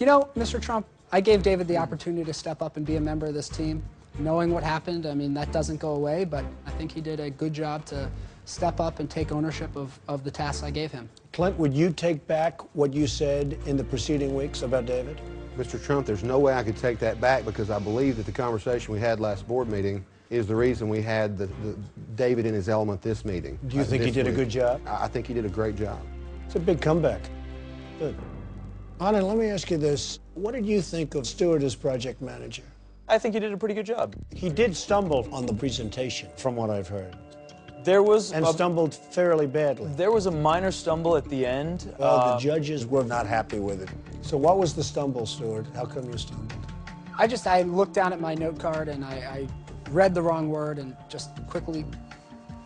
You know, Mr. Trump, I gave David the opportunity to step up and be a member of this team. Knowing what happened, I mean, that doesn't go away, but I think he did a good job to step up and take ownership of the tasks I gave him. Clint, would you take back what you said in the preceding weeks about David? Mr. Trump, there's no way I could take that back because I believe that the conversation we had last board meeting is the reason we had the David in his element this meeting. Do you think he did a good job? I think he did a great job. It's a big comeback. Good. Anna, let me ask you this. What did you think of Stewart as project manager? I think he did a pretty good job. He did stumble on the presentation, from what I've heard. There was and stumbled fairly badly. There was a minor stumble at the end. Well, the judges were not happy with it. So what was the stumble, Stewart? How come you stumbled? I looked down at my note card and I read the wrong word and just quickly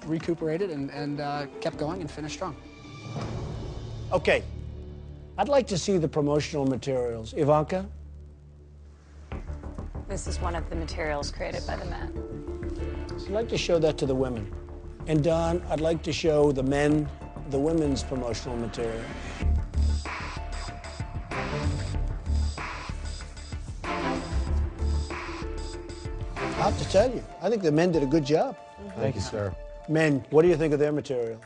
recuperated and kept going and finished strong. Okay. I'd like to see the promotional materials. Ivanka? This is one of the materials created by the men. So I'd like to show that to the women. And Don, I'd like to show the men the women's promotional material. I have to tell you, I think the men did a good job. Thank you, sir. Men, what do you think of their material?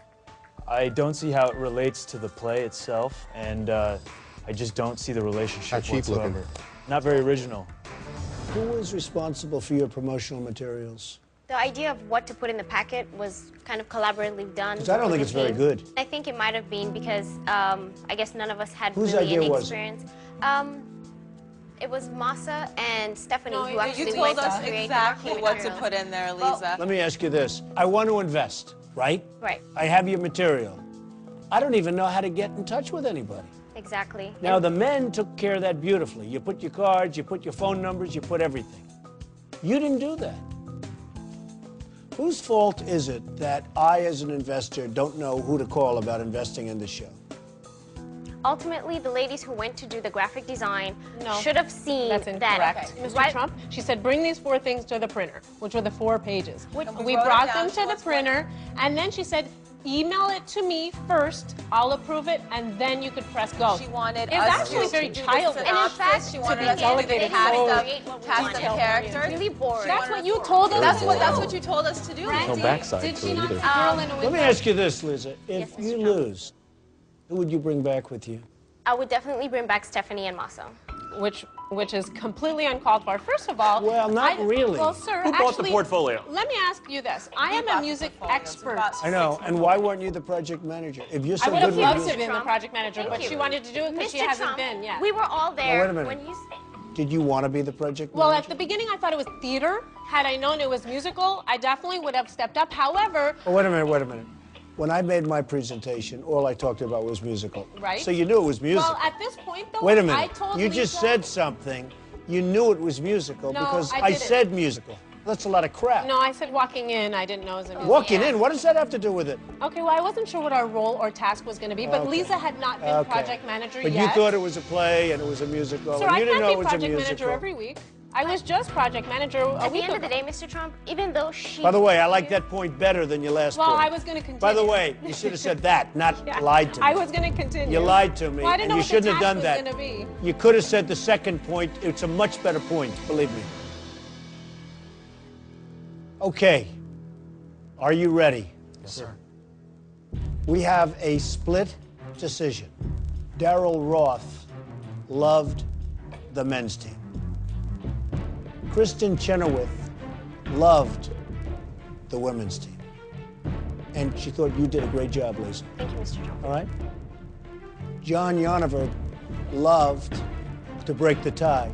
I don't see how it relates to the play itself, and I just don't see the relationship How cheap whatsoever. looking. Not very original. Who was responsible for your promotional materials? The idea of what to put in the packet was kind of collaboratively done. Because I don't think it's very good. I think it might have been because I guess none of us had Whose really idea any was experience. It was Masa and Stephanie who actually you told went to us create exactly the what to materials. put in there, Lisa. Let me ask you this. I want to invest, right? Right. I have your material. I don't even know how to get in touch with anybody. Exactly. Now, the men took care of that beautifully. You put your cards, you put your phone numbers, you put everything. You didn't do that. Whose fault is it that I, as an investor, don't know who to call about investing in the show? Ultimately, the ladies who went to do the graphic design No. should have seen That's incorrect. that. Mr. Trump, she said, bring these 4 things to the printer, which were the 4 pages. We We wrote it brought down them to the to printer, and then she said, email it to me first, I'll approve it, and then you could press go. She wanted It's us actually to very do the childish. synopsis. She wanted us to delegated cast forward. the characters. Really boring. That's what you told us. That's what you told us to do. No Lindsay. backside Did to she it not either. see girl in a window? Let me ask you this, Lisa. If Yes, you Mr. Trump. lose, who would you bring back with you? I would definitely bring back Stephanie and Masa. Which is completely uncalled for. First of all, Well, not really. Well, sir, Who bought the actually, portfolio? let me ask you this. I am bought a the music portfolio. It's expert. about I know. And why weren't you the project manager? If you're I so would good have with loved to music, have been the project manager, but you. she wanted to do it because she Mr. hasn't Trump, been yet. we were all there wait a minute. when you did you want to be the project Well, manager? at the beginning, I thought it was theater. Had I known it was musical, I definitely would have stepped up. However, Oh, wait a minute. When I made my presentation, all I talked about was musical. Right. So you knew it was musical. well, at this point, though, Wait a I minute. told You Lisa, just said something. You knew it was musical No, because I I didn't. said musical. That's a lot of crap. No, I said walking in. I didn't know it was a musical. Walking in, what does that have to do with it? Okay, well, I wasn't sure what our role or task was going to be, but Okay. Lisa had not been Okay. project manager But yet. you thought it was a play and it was a musical. Sir, and I you didn't can't know be it was a project musical. manager every week. I was just project manager a At the week end of ago. the day, Mr. Trump, even though she... By the way, I like that point better than your last Well, point. I was going to continue. By the way, you should have said that, not Yeah, lied to me. I was going to continue. You lied to me, Well, I didn't and know you what the shouldn't have task done was that. gonna be. You could have said the second point. It's a much better point, believe me. Okay. Are you ready? Yes, sir. We have a split decision. Darryl Roth loved the men's team. Kristen Chenoweth loved the women's team. And she thought you did a great job, Lisa. Thank you, Mr. Trump. All right? John Yonover loved to break the tie,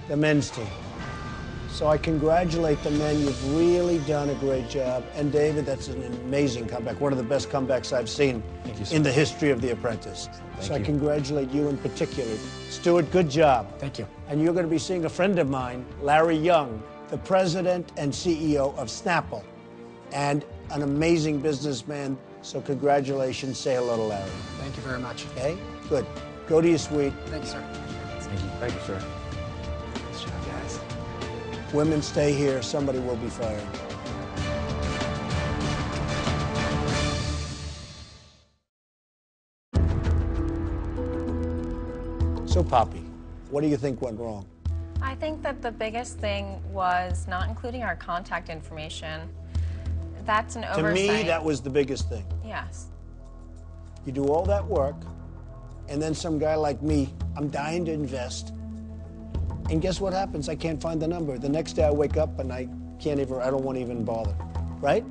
the men's team. So I congratulate the men. You've really done a great job. And David, that's an amazing comeback. One of the best comebacks I've seen in the history of The Apprentice. So I congratulate you in particular. Stuart, good job. Thank you. And you're going to be seeing a friend of mine, Larry Young, the president and CEO of Snapple, and an amazing businessman. So congratulations. Say hello to Larry. Thank you very much. Okay? Good. Go to your suite. Thank you, sir. Thank you, sir. Nice job, guys. Women, stay here. Somebody will be fired. So, Poppy, what do you think went wrong? I think that the biggest thing was not including our contact information. That's an To oversight. me, that was the biggest thing. Yes. You do all that work, and then some guy like me, I'm dying to invest. And guess what happens? I can't find the number. The next day I wake up and I don't want to even bother. Right?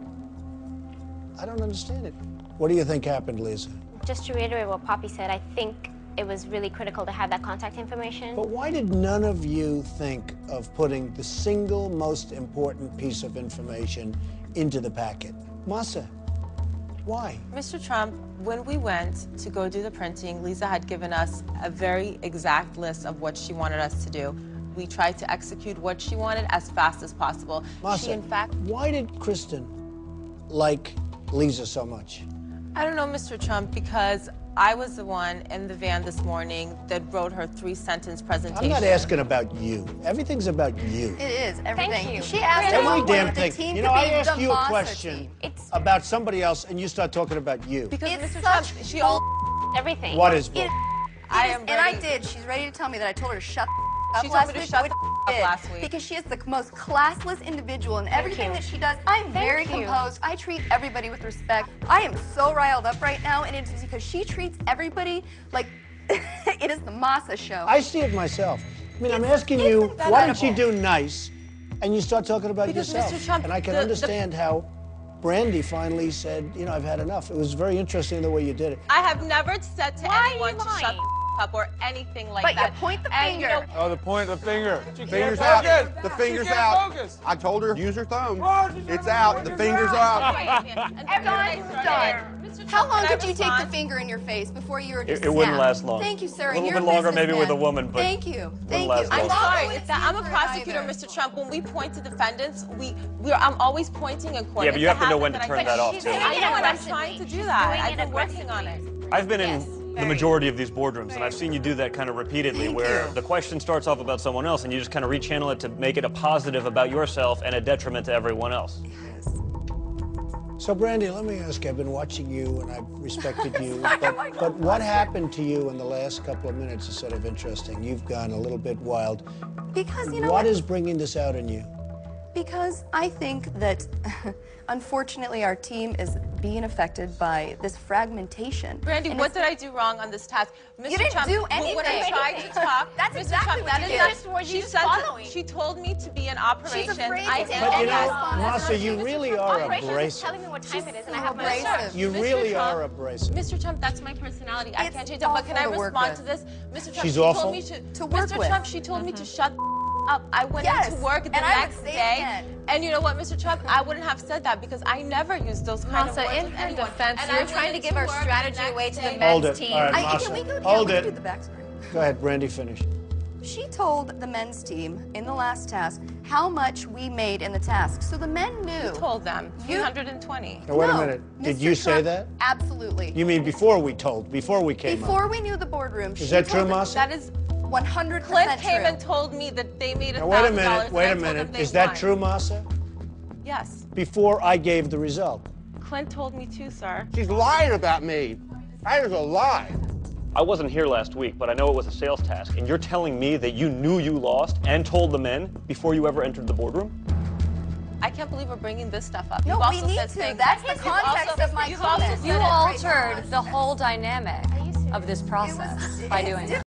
I don't understand it. What do you think happened, Lisa? Just to reiterate what Poppy said, I think it was really critical to have that contact information. But why did none of you think of putting the single most important piece of information into the packet? Masa, why? Mr. Trump, when we went to go do the printing, Lisa had given us a very exact list of what she wanted us to do. We tried to execute what she wanted as fast as possible. Masa, She, in fact, why did Kristen like Lisa so much? I don't know, Mr. Trump, because I was the one in the van this morning that wrote her 3-sentence presentation. I'm not asking about you. Everything's about you. It is, everything. Thank you. She asked Every everyone damn if the thing. team You could know, I be ask the you a Masa question team. It's about somebody else, and you start talking about you. Because It's Mr. Trump, such she all. everything. What is bull? I am And I ready. did. She's ready to tell me that I told her to shut up She told last me to week, shut which the I did, last week. because she is the most classless individual in everything you. that she does. I'm very you. composed. I treat everybody with respect. I am so riled up right now, and it is because she treats everybody like it is the Masa show. I see it myself. I mean, I'm It's- asking it's you, why did she incredible. do nice, and you start talking about Because, yourself? Mr. Trump, and I can the- understand how Brandy finally said, you know, I've had enough. It was very interesting the way you did it. I have never said to Why are anyone you to shut lying? the up or anything like But you that. point the And, you finger. know, Oh, the point of the finger. Fingers out. The finger's out. I told her, use her thumb. It's out. The finger's out. How long Can I did you take the respond? finger in your face before you were just It wouldn't snapped? last long. Thank you, sir. A little You're bit longer maybe with a businessman. woman, but Thank you. Thank last you. long. I'm not sorry. going It's that I'm a to prosecutor, either. Mr. Trump. When we point to defendants, I'm always pointing in court. Yeah, but It's you a have to know habit when to that I- turn that off, she's too. doing I it know, and I'm aggressively. trying to do She's that. doing I've it been working on it. I've been Yes, in the very. majority of these boardrooms, and I've seen you do that kind of repeatedly, Thank where you. the question starts off about someone else, and you just kind of rechannel it to make it a positive about yourself and a detriment to everyone else. So, Brandy, let me ask you, I've been watching you, and I've respected you, Oh but what happened to you in the last couple of minutes is sort of interesting. You've gone a little bit wild. Because you know What is bringing this out in you? Because I think that, unfortunately, our team is being affected by this fragmentation. Brandy, And what it's- did I do wrong on this task? Mr. You didn't Trump, do When I anything. tried to talk, That's Mr. exactly Trump, what that you is did. not- Just were she you said following? she told me to be in operation. afraid I to did. take But you know, Yes. Masa, you really are Operation is abrasive. telling me what time it is, and I so have my abrasive. You Mr. really Trump, are abrasive. Mr. Trump, that's my personality. I It's can't change it. But can I awful to work respond to with. this? Mr. Trump, She's she awful? told me To work Mr. with. Trump, she told me to shut up. I went Yes, into work the and I would next say it day. again. And you know what, Mr. Trump? I wouldn't have said that because I never use those kind of Masa, words in with her anyone. defense, And you're I went trying to into give our work the strategy next away to the day. men's Hold it. team. All right, Can Masa, we go? hold yeah, it. we can do the backstory. Go ahead, Brandy, finish. She told the men's team in the last task how much we made in the task. So the men knew. Told them You- 320. Now, wait a No, minute. Did Mr. you say Trump, that? Absolutely. You mean before we came Before up? we knew the boardroom. Is that true, Masa? That is 100% Clint came true. and told me that they made Now, wait a $1,000. minute, wait a and I told minute. them they Is that won. true, Masa? Yes. Before I gave the result. Clint told me too, sir. She's lying about me. That is a lie. I wasn't here last week, but I know it was a sales task, and you're telling me that you knew you lost and told the men before you ever entered the boardroom? I can't believe we're bringing this stuff up. No, You've we also need said to. things- That's the You've context also- of my you've also comment. said You it. altered the whole dynamic of this process by doing that.